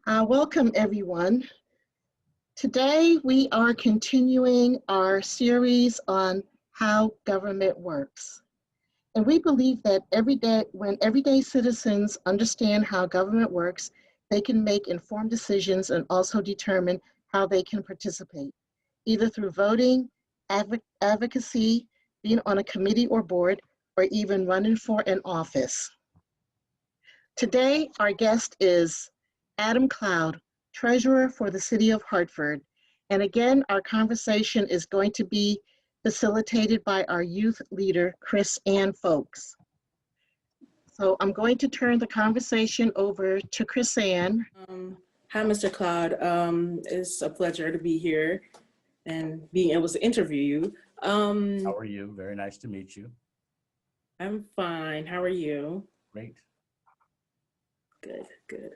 Welcome, everyone. Today, we are continuing our series on how government works. And we believe that when everyday citizens understand how government works, they can make informed decisions and also determine how they can participate, either through voting, advocacy, being on a committee or board, or even running for an office. Today, our guest is Adam Cloud, Treasurer for the City of Hartford. And again, our conversation is going to be facilitated by our youth leader, Chris Ann Folks. So I'm going to turn the conversation over to Chris Ann. Hi, Mr. Cloud. It's a pleasure to be here and being able to interview you. How are you? Very nice to meet you. I'm fine. How are you? Great. Good, good.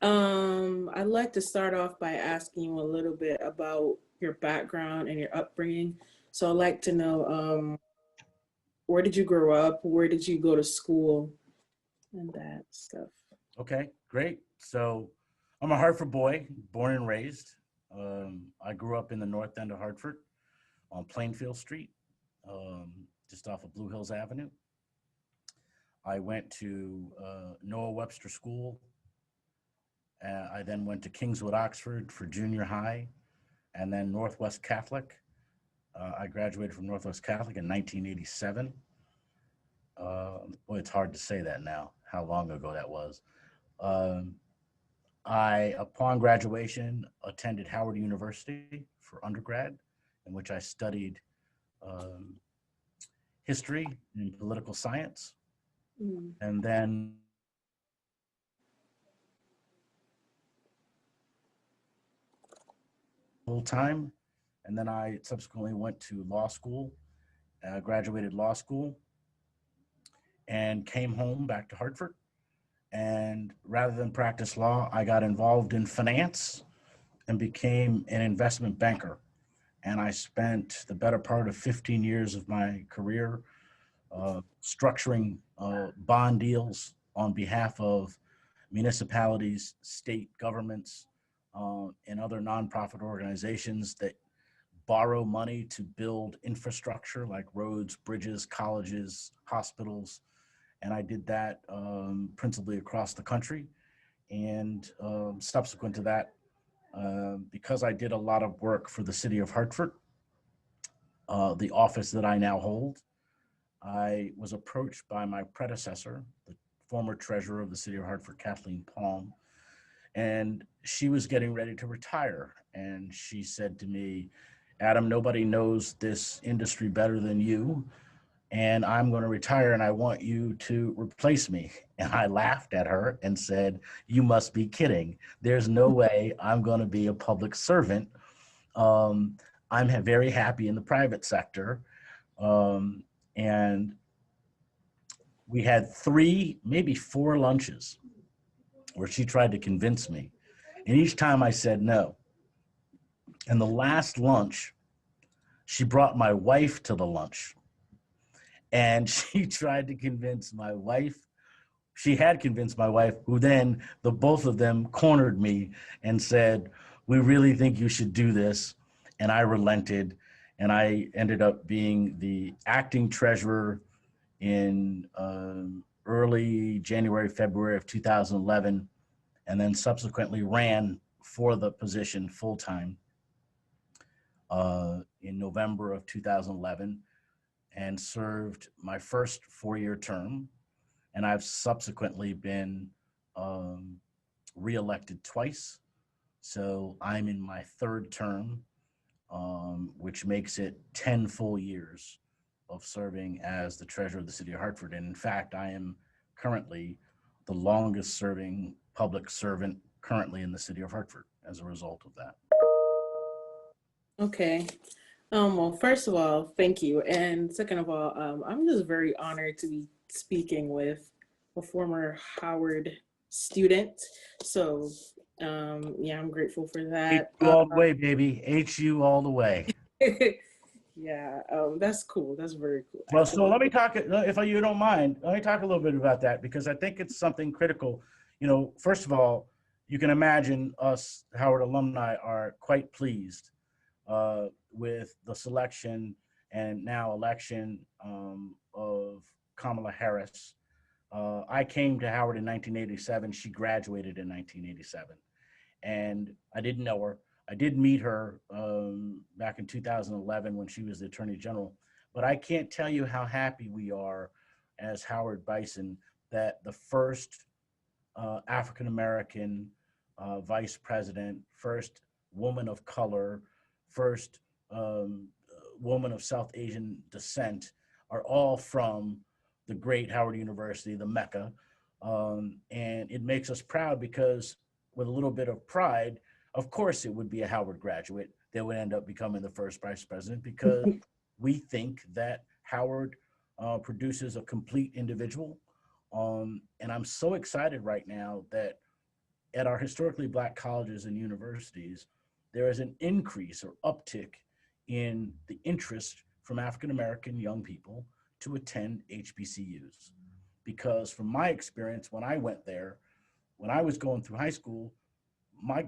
I'd like to start off by asking you a little bit about your background and your upbringing. So I'd like to know, where did you grow up? Where did you go to school? And that stuff. Okay, great. So I'm a Hartford boy, born and raised. I grew up in the north end of Hartford on Plainfield Street, just off of Blue Hills Avenue. I went to Noah Webster School. I then went to Kingswood, Oxford for junior high, and then Northwest Catholic. I graduated from Northwest Catholic in 1987. Boy, it's hard to say that now, how long ago that was. I, upon graduation, attended Howard University for undergrad, in which I studied history and political science. And then full time. And then I subsequently went to law school, graduated law school, and came home back to Hartford. And rather than practice law, I got involved in finance and became an investment banker. And I spent the better part of 15 years of my career structuring bond deals on behalf of municipalities, state governments, and other nonprofit organizations that borrow money to build infrastructure like roads, bridges, colleges, hospitals. And I did that principally across the country. And subsequent to that, because I did a lot of work for the city of Hartford, the office that I now hold, I was approached by my predecessor, the former treasurer of the city of Hartford, Kathleen Palm, and she was getting ready to retire. And she said to me, Adam, nobody knows this industry better than you, and I'm going to retire and I want you to replace me. And I laughed at her and said, you must be kidding. There's no way I'm going to be a public servant. I'm very happy in the private sector. And we had 3, maybe 4 lunches where she tried to convince me. And each time I said no. And the last lunch, she brought my wife to the lunch. And she tried to convince my wife. She had convinced my wife, who then the both of them cornered me and said, we really think you should do this. And I relented. And I ended up being the acting treasurer in early January, February of 2011, and then subsequently ran for the position full-time in November of 2011 and served my first 4-year term. And I've subsequently been reelected twice. So I'm in my 3rd term, which makes it 10 full years of serving as the treasurer of the city of Hartford. And in fact, I am currently the longest serving public servant currently in the city of Hartford as a result of that. Okay. Well, first of all, thank you. And second of all, I'm just very honored to be speaking with a former Howard student. So yeah, I'm grateful for that. HU all the way, baby. HU all the way. Yeah, that's cool. That's very cool. Well, so let me talk, if you don't mind, let me talk a little bit about that, because I think it's something critical. You know, first of all, you can imagine us Howard alumni are quite pleased with the selection and now election of Kamala Harris. I came to Howard in 1987. She graduated in 1987. And I didn't know her. I did meet her back in 2011 when she was the Attorney General. But I can't tell you how happy we are as Howard Bison that the first African-American vice president, first woman of color, first woman of South Asian descent are all from the great Howard University, the Mecca. And it makes us proud because with a little bit of pride, of course it would be a Howard graduate that would end up becoming the first vice president because we think that Howard produces a complete individual. And I'm so excited right now that at our historically Black colleges and universities, there is an increase or uptick in the interest from African-American young people to attend HBCUs. Because from my experience, when I went there, when I was going through high school, my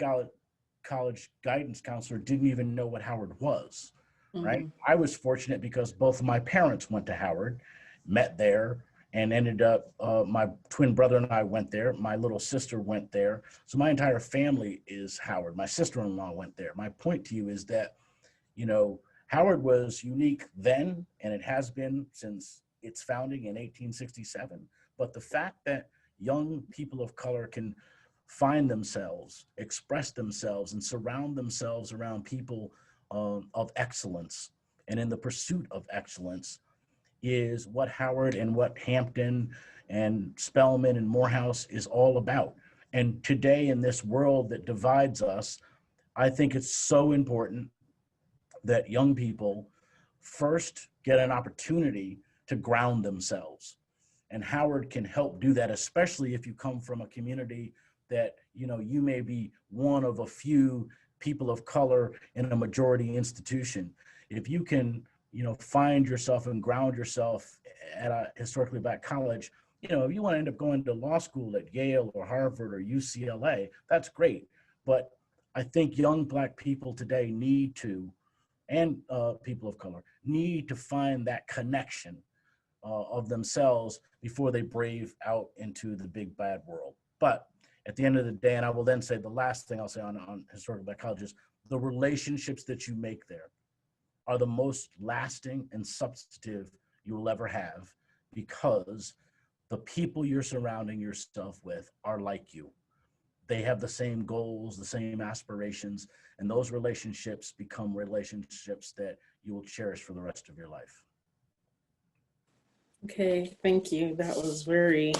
college guidance counselor didn't even know what Howard was, right? I was fortunate because both of my parents went to Howard, met there, and ended up, my twin brother and I went there. My little sister went there. So my entire family is Howard. My sister-in-law went there. My point to you is that, you know, Howard was unique then, and it has been since its founding in 1867. But the fact that young people of color can find themselves, express themselves, and surround themselves around people of excellence and in the pursuit of excellence is what Howard and what Hampton and Spelman and Morehouse is all about. And today in this world that divides us, I think it's so important that young people first get an opportunity to ground themselves. And Howard can help do that, especially if you come from a community that, you know, you may be one of a few people of color in a majority institution. If you can, you know, find yourself and ground yourself at a historically Black college, you know, if you want to end up going to law school at Yale or Harvard or UCLA, that's great. But I think young Black people today need to, and people of color, need to find that connection of themselves before they brave out into the big bad world. But at the end of the day, and I will then say the last thing I'll say on historical Black colleges, the relationships that you make there are the most lasting and substantive you will ever have because the people you're surrounding yourself with are like you. They have the same goals, the same aspirations, and those relationships become relationships that you will cherish for the rest of your life. Okay, thank you. That was very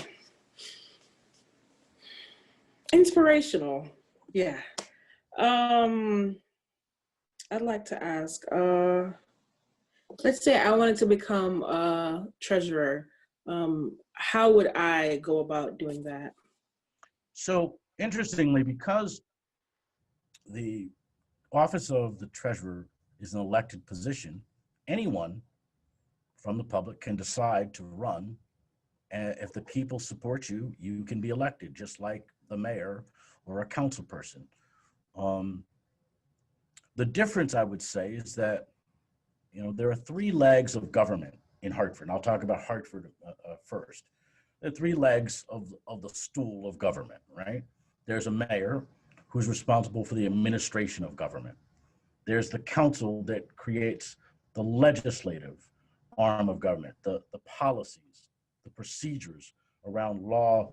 inspirational. Yeah. I'd like to ask, let's say I wanted to become a treasurer. How would I go about doing that? So interestingly, because the office of the treasurer is an elected position, anyone from the public can decide to run. And if the people support you, you can be elected, just like the mayor or a council person. The difference, I would say, is that, you know, there are three legs of government in Hartford. And I'll talk about Hartford first. There are three legs of the stool of government, right? There's a mayor who's responsible for the administration of government. There's the council that creates the legislative arm of government, the policies, the procedures around law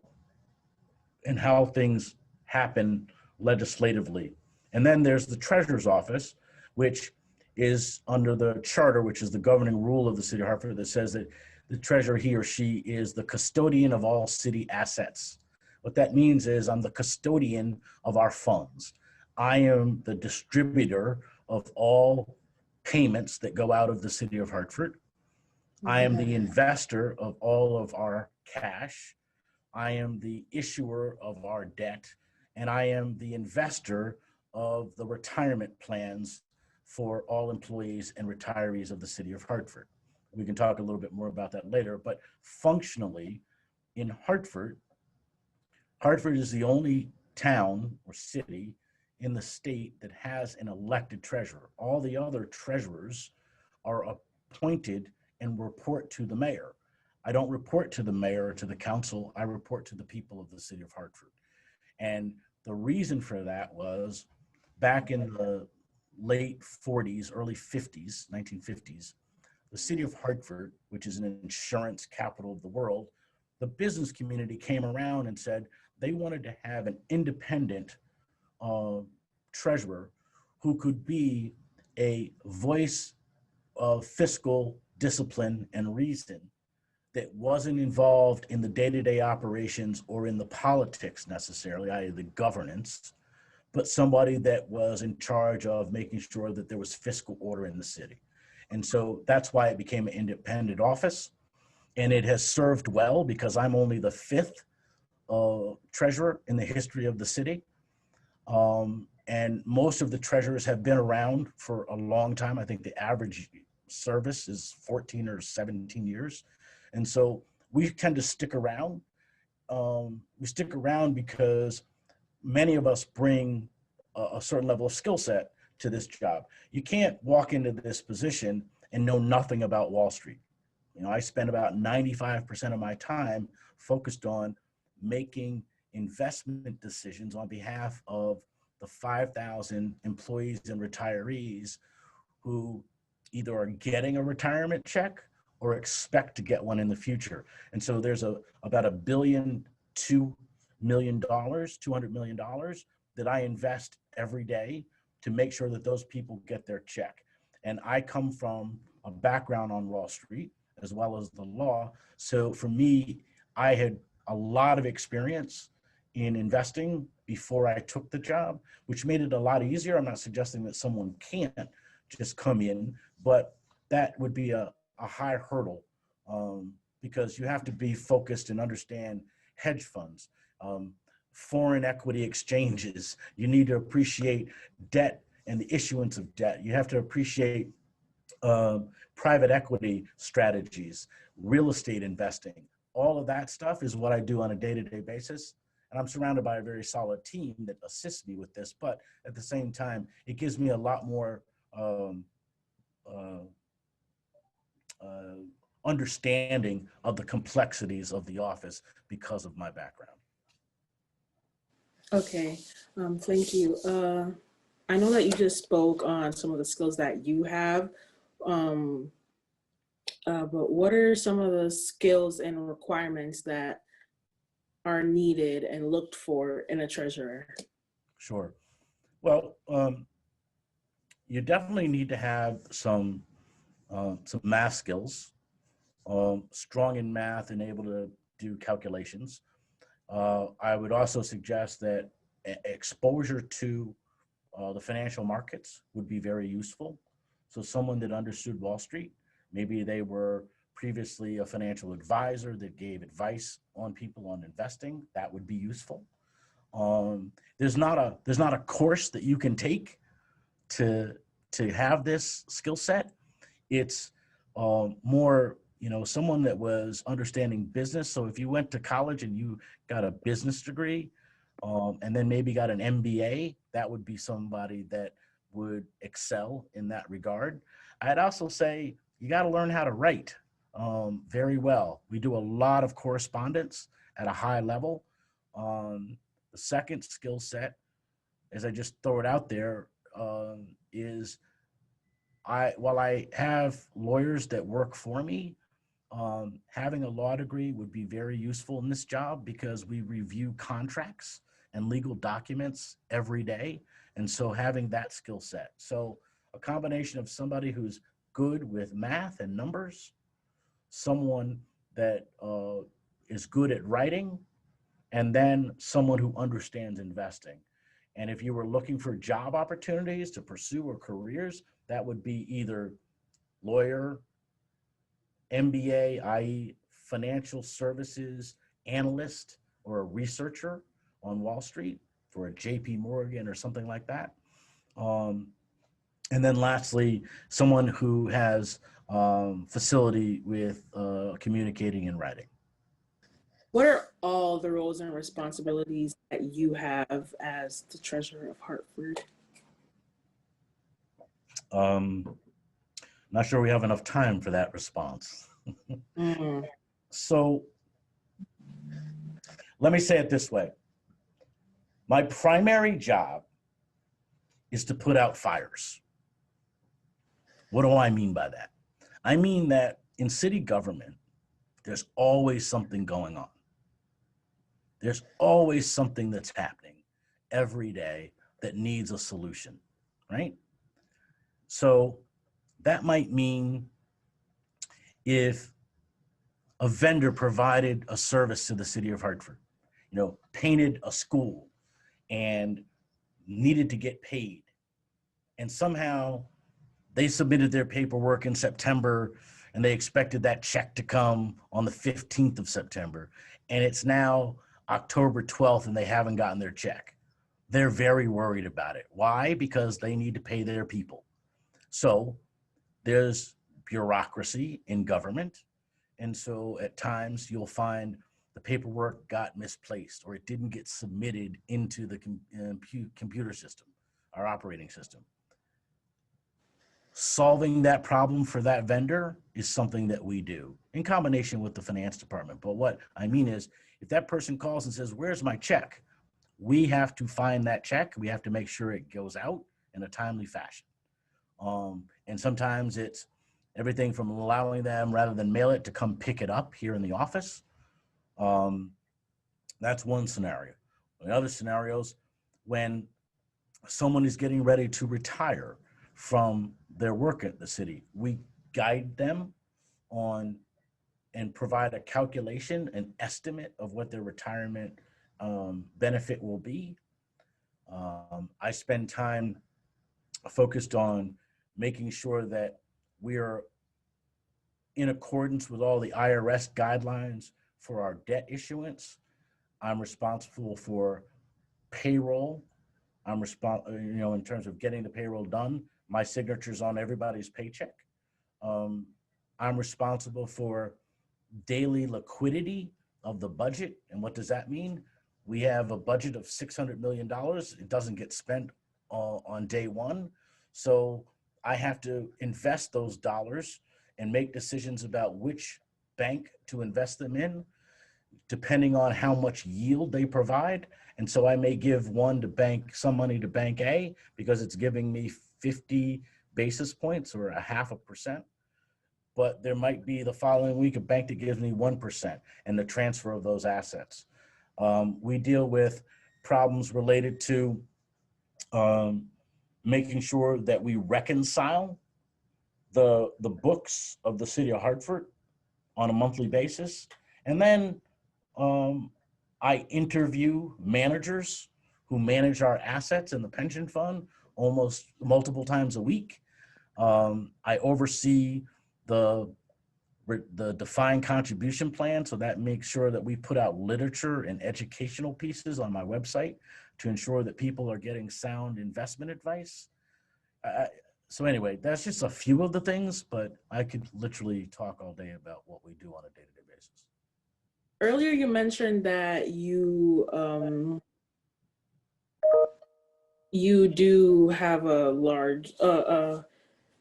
and how things happen legislatively. And then there's the treasurer's office, which is under the charter, which is the governing rule of the city of Hartford, that says that the treasurer, he or she, is the custodian of all city assets. What that means is I'm the custodian of our funds. I am the distributor of all payments that go out of the city of Hartford. I am the investor of all of our cash. I am the issuer of our debt, and I am the investor of the retirement plans for all employees and retirees of the city of Hartford. We can talk a little bit more about that later, but functionally in Hartford, Hartford is the only town or city in the state that has an elected treasurer. All the other treasurers are appointed and report to the mayor. I don't report to the mayor or to the council. I report to the people of the city of Hartford. And the reason for that was back in the late 40s, early 50s, 1950s, the city of Hartford, which is an insurance capital of the world, the business community came around and said they wanted to have an independent treasurer who could be a voice of fiscal discipline and reason that wasn't involved in the day-to-day operations or in the politics necessarily, i.e. the governance, but somebody that was in charge of making sure that there was fiscal order in the city. And so that's why it became an independent office. And it has served well because I'm only the fifth treasurer in the history of the city. And most of the treasurers have been around for a long time. I think the average service is 14 or 17 years. And so we tend to stick around. We stick around because many of us bring a certain level of skill set to this job. You can't walk into this position and know nothing about Wall Street. You know, I spend about 95% of my time focused on making investment decisions on behalf of the 5,000 employees and retirees who either are getting a retirement check or expect to get one in the future. And so there's about $1.2 billion, $200 million that I invest every day to make sure that those people get their check. And I come from a background on Wall Street as well as the law. So for me, I had a lot of experience in investing before I took the job, which made it a lot easier. I'm not suggesting that someone can't just come in, but that would be a high hurdle because you have to be focused and understand hedge funds, foreign equity exchanges. You need to appreciate debt and the issuance of debt. You have to appreciate private equity strategies, real estate investing. All of that stuff is what I do on a day-to-day basis. And I'm surrounded by a very solid team that assists me with this. But at the same time, it gives me a lot more understanding of the complexities of the office because of my background. Okay, thank you. I know that you just spoke on some of the skills that you have, but what are some of the skills and requirements that are needed and looked for in a treasurer? Sure. Well, you definitely need to have some math skills, strong in math and able to do calculations. I would also suggest that exposure to the financial markets would be very useful. So someone that understood Wall Street, maybe they were previously a financial advisor that gave advice on people on investing, that would be useful. There's not a course that you can take to have this skill set. It's more, someone that was understanding business. So if you went to college and you got a business degree and then maybe got an MBA, that would be somebody that would excel in that regard. I'd also say you got to learn how to write very well. We do a lot of correspondence at a high level. The second skill set, as I just throw it out there, is while I have lawyers that work for me, having a law degree would be very useful in this job because we review contracts and legal documents every day. And so having that skill set. So a combination of somebody who's good with math and numbers, someone that is good at writing, and then someone who understands investing. And if you were looking for job opportunities to pursue or careers, that would be either lawyer, MBA, i.e. financial services analyst or a researcher on Wall Street for a JP Morgan or something like that. And then lastly, someone who has facility with communicating and writing. What are all the roles and responsibilities that you have as the treasurer of Hartford? Not sure we have enough time for that response. Mm. So let me say it this way. My primary job is to put out fires. What do I mean by that? I mean that in city government, there's always something going on. There's always something that's happening every day that needs a solution, right? So that might mean if a vendor provided a service to the city of Hartford, painted a school and needed to get paid, and somehow they submitted their paperwork in September and they expected that check to come on the 15th of September, and it's now October 12th and they haven't gotten their check. They're very worried about it. Why? Because they need to pay their people. So there's bureaucracy in government. And so at times you'll find the paperwork got misplaced or it didn't get submitted into the computer system, our operating system. Solving that problem for that vendor is something that we do in combination with the finance department. But what I mean is, if that person calls and says, "Where's my check?" we have to find that check. We have to make sure it goes out in a timely fashion. And sometimes it's everything from allowing them, rather than mail it, to come pick it up here in the office. That's one scenario. In other scenarios, when someone is getting ready to retire from their work at the city, we guide them on and provide a calculation, an estimate of what their retirement benefit will be. I spend time focused on making sure that we are in accordance with all the IRS guidelines for our debt issuance. I'm responsible for payroll. I'm responsible, in terms of getting the payroll done. My signature's on everybody's paycheck. I'm responsible for daily liquidity of the budget. And what does that mean? We have a budget of $600 million. It doesn't get spent on day one. So I have to invest those dollars and make decisions about which bank to invest them in, depending on how much yield they provide. And so I may give some money to bank A because it's giving me 50 basis points or 0.5%. But there might be the following week a bank that gives me 1% and the transfer of those assets. We deal with problems related to making sure that we reconcile the books of the city of Hartford on a monthly basis. And then I interview managers who manage our assets in the pension fund almost multiple times a week. I oversee the defined contribution plan, so that makes sure that we put out literature and educational pieces on my website to ensure that people are getting sound investment advice. So anyway, that's just a few of the things, but I could literally talk all day about what we do on a day-to-day basis. Earlier, you mentioned that you do have a large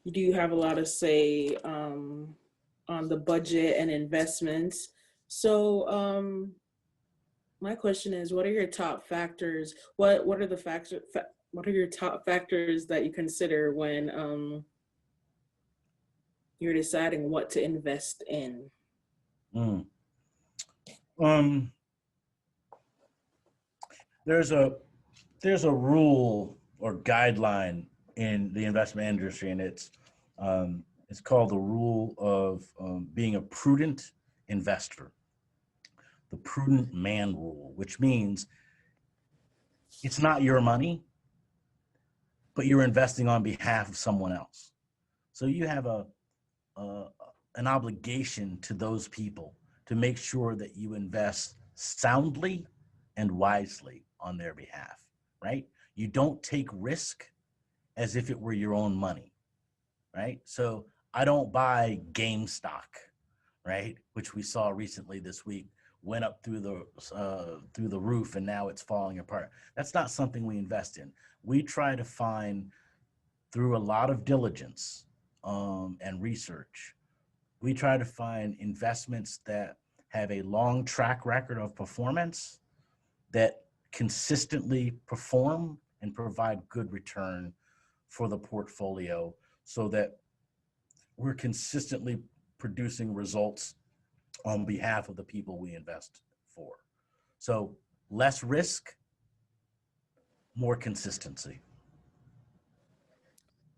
you do have a lot of say on the budget and investments. So my question is, what are your top factors? What are your top factors that you consider when you're deciding what to invest in? There's a rule or guideline in the investment industry, and it's called the rule of being a prudent investor, the prudent man rule, which means it's not your money, but you're investing on behalf of someone else. So you have an obligation to those people to make sure that you invest soundly and wisely on their behalf, right? You don't take risk as if it were your own money, right? So I don't buy GameStop, right? Which we saw recently this week, went up through the roof and now it's falling apart. That's not something we invest in. We try to find, through a lot of diligence and research, we try to find investments that have a long track record of performance, that consistently perform and provide good return for the portfolio, so that we're consistently producing results on behalf of the people we invest for. So less risk, more consistency.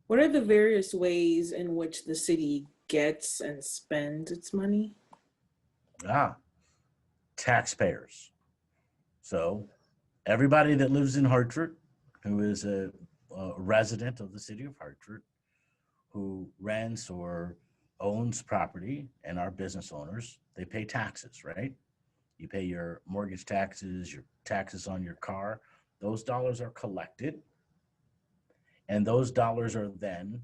What are the various ways in which the city gets and spends its money? Taxpayers. So everybody that lives in Hartford, who is a resident of the city of Hartford, who rents or owns property, and our business owners, they pay taxes, right? You pay your mortgage taxes, your taxes on your car. Those dollars are collected, and those dollars are then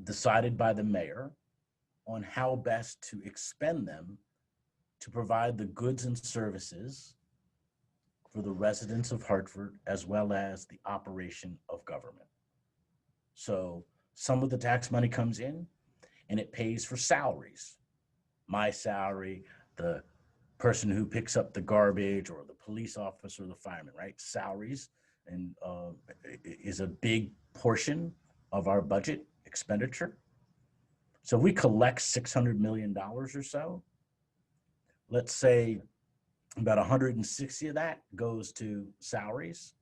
decided by the mayor on how best to expend them to provide the goods and services for the residents of Hartford, as well as the operation of government. So some of the tax money comes in and it pays for salaries. My salary, the person who picks up the garbage, or the police officer, or the fireman, right? Salaries and is a big portion of our budget expenditure. So we collect $600 million or so. Let's say about 160 of that goes to salaries.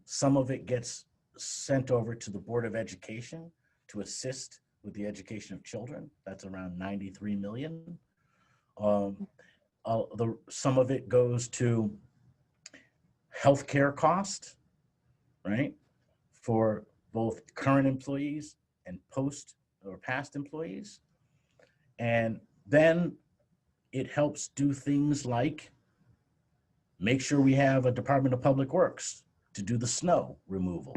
Some of it gets sent over to the Board of Education to assist with the education of children. That's around 93 million. Some of it goes to healthcare cost, right? For both current employees and post or past employees. And then it helps do things like make sure we have a Department of Public Works to do the snow removal,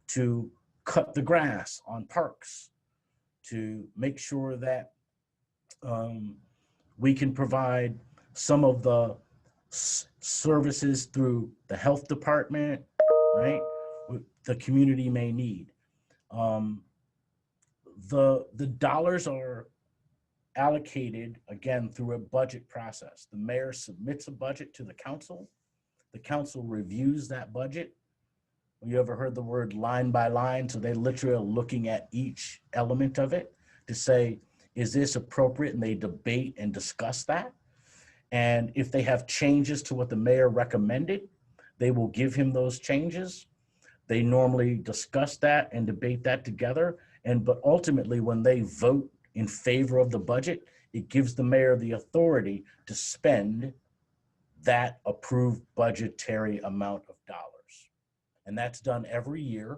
to cut the grass on parks, to make sure that we can provide some of the services through the health department, right? The community may need. The dollars are allocated, again, through a budget process. The mayor submits a budget to the council. The council reviews that budget. You ever heard the word line by line? So they literally are looking at each element of it to say, is this appropriate? And they debate and discuss that. And if they have changes to what the mayor recommended, they will give him those changes. They normally discuss that and debate that together. But ultimately, when they vote in favor of the budget, it gives the mayor the authority to spend that approved budgetary amount of dollars. And that's done every year.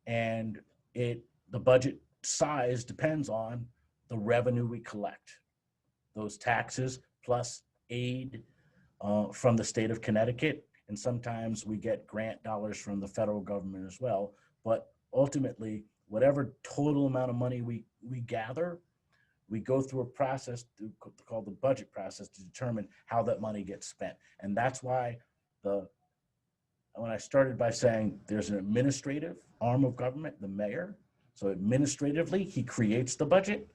And the budget size depends on the revenue we collect. Those taxes plus aid from the state of Connecticut. And sometimes we get grant dollars from the federal government as well. But ultimately, whatever total amount of money we gather, we go through a process called the budget process to determine how that money gets spent. And that's why when I started by saying there's an administrative arm of government, the mayor. So administratively, he creates the budget.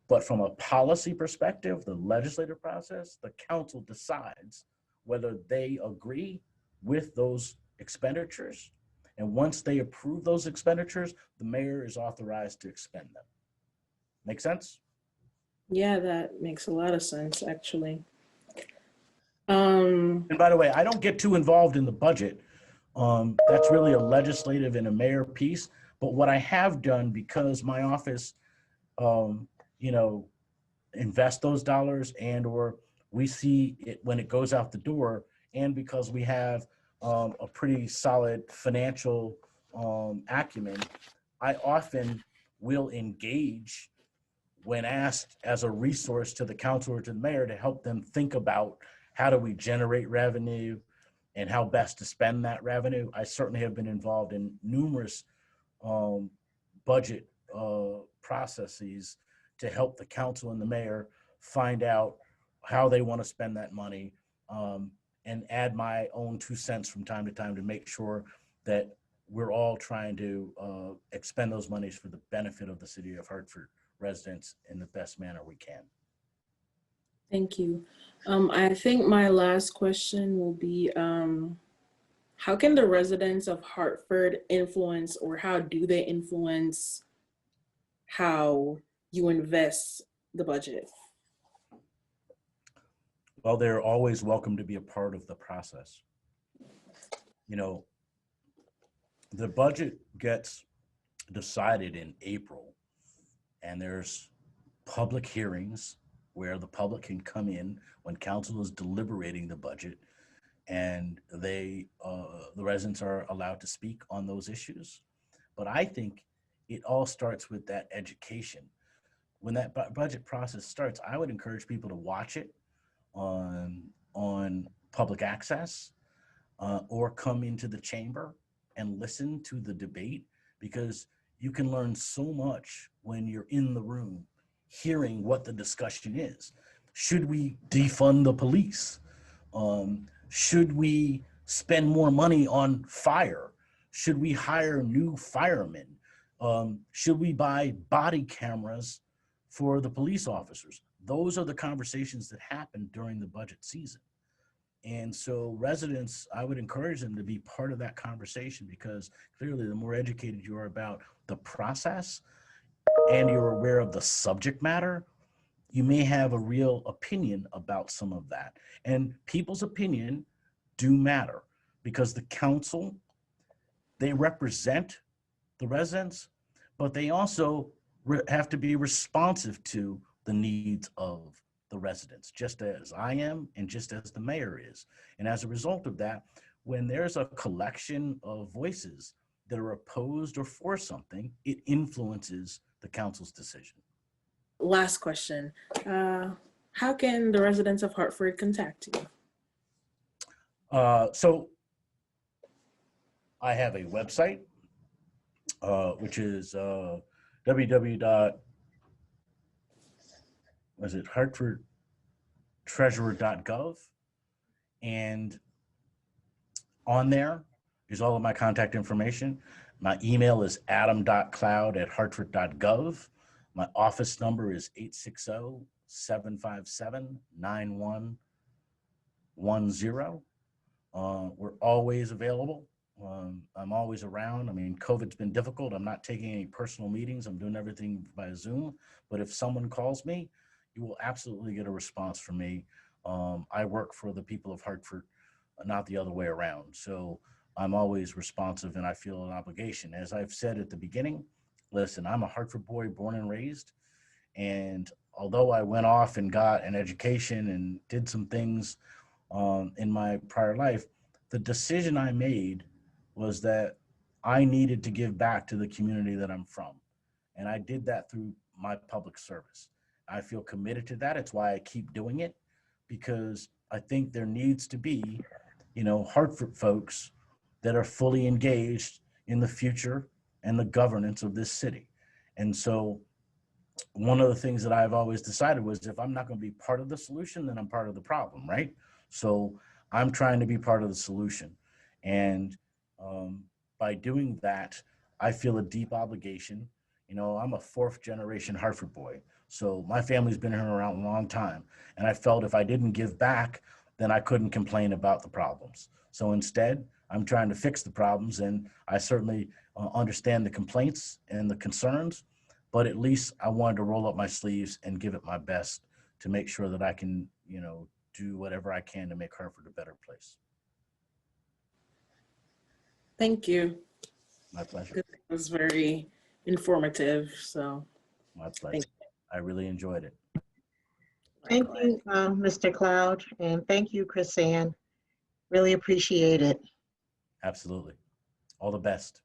But from a policy perspective, the legislative process, the council decides whether they agree with those expenditures. And once they approve those expenditures, the mayor is authorized to expend them. Make sense? Yeah, that makes a lot of sense, actually. And by the way, I don't get too involved in the budget. That's really a legislative and a mayor piece. But what I have done, because my office, invest those dollars, and or we see it when it goes out the door, and because we have a pretty solid financial acumen, I often will engage when asked as a resource to the council or to the mayor to help them think about how do we generate revenue and how best to spend that revenue. I certainly have been involved in numerous budget processes to help the council and the mayor find out how they want to spend that money, and add my own 2 cents from time to time to make sure that we're all trying to expend those monies for the benefit of the city of Hartford residents in the best manner we can. Thank you. I think my last question will be, how can the residents of Hartford influence, or how do they influence how you invest the budget? Well, they're always welcome to be a part of the process. You know, the budget gets decided in April, and there's public hearings where the public can come in when council is deliberating the budget, and the residents are allowed to speak on those issues. But I think it all starts with that education. When that budget process starts, I would encourage people to watch it on public access, or come into the chamber and listen to the debate, because you can learn so much when you're in the room hearing what the discussion is. Should we defund the police? Should we spend more money on fire? Should we hire new firemen? Should we buy body cameras for the police officers? Those are the conversations that happen during the budget season. And so residents, I would encourage them to be part of that conversation, because clearly the more educated you are about the process and you're aware of the subject matter, you may have a real opinion about some of that. And people's opinion do matter, because the council, they represent the residents, but they also have to be responsive to the needs of the residents, just as I am and just as the mayor is. And as a result of that, when there's a collection of voices that are opposed or for something, it influences the council's decision. Last question. How can the residents of Hartford contact you? So I have a website, which is hartfordtreasurer.gov, and on there is all of my contact information. My email is adam.cloud@hartford.gov. My office number is 860-757-9110. We're always available. I'm always around. I mean, COVID's been difficult. I'm not taking any personal meetings. I'm doing everything by Zoom. But if someone calls me, you will absolutely get a response from me. I work for the people of Hartford, not the other way around. So I'm always responsive, and I feel an obligation. As I've said at the beginning, listen, I'm a Hartford boy, born and raised. And although I went off and got an education and did some things in my prior life, the decision I made was that I needed to give back to the community that I'm from. And I did that through my public service. I feel committed to that. It's why I keep doing it, because I think there needs to be, Hartford folks that are fully engaged in the future and the governance of this city. And so one of the things that I've always decided was, if I'm not going to be part of the solution, then I'm part of the problem, right? So I'm trying to be part of the solution. And by doing that, I feel a deep obligation. I'm a 4th generation Hartford boy. So my family's been here around a long time. And I felt if I didn't give back, then I couldn't complain about the problems. So instead, I'm trying to fix the problems. And I certainly understand the complaints and the concerns, but at least I wanted to roll up my sleeves and give it my best to make sure that I can, do whatever I can to make Hartford a better place. Thank you. My pleasure. It was very informative. So my pleasure. I really enjoyed it. Thank you, Mr. Cloud, and thank you, Chris Ann. Really appreciate it. Absolutely. All the best.